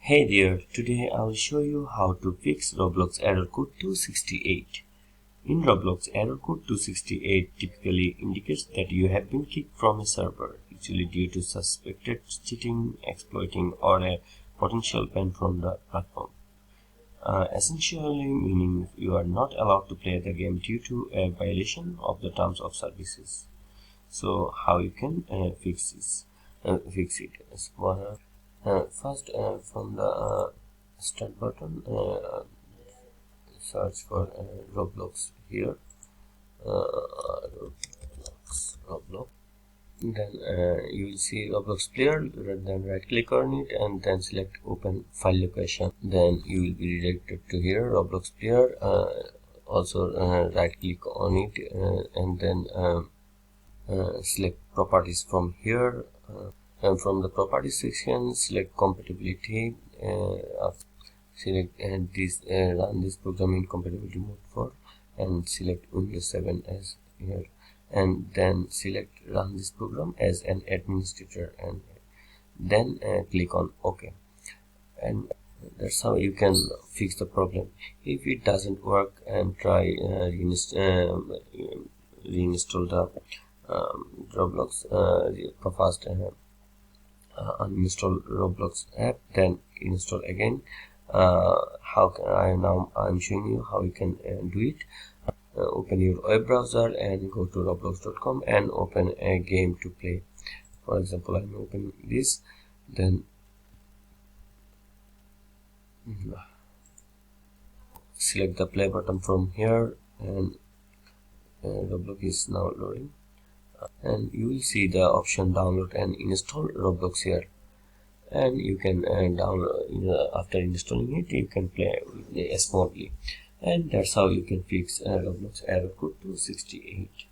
Hey there, today I will show you how to fix Roblox Error Code 268. In Roblox, Error Code 268 typically indicates that you have been kicked from a server, usually due to suspected cheating, exploiting, or a potential ban from the platform. Essentially meaning you are not allowed to play the game due to a violation of the terms of services. So how you can fix this? Fix it. First, from the start button, search for Roblox here. Roblox. Then you will see Roblox player. Then right click on it and then select open file location. Then you will be redirected to here Roblox player. Also right click on it and then select properties from here. And from the properties section, select compatibility. Select run this program in compatibility mode 4 and select Windows 7 as here, and then select run this program as an administrator and then click on OK, and that's how you can fix the problem. If it doesn't work, and try reinstall the Roblox first. Uninstall Roblox app, then install again. I'm showing you how you can do it. Open your web browser and go to roblox.com and open a game to play. For example, I'm opening this, then select the play button from here, and Roblox is now loading. And you will see the option download and install Roblox here, and you can download. After installing it, you can play smoothly, and that's how you can fix Roblox Error Code 268.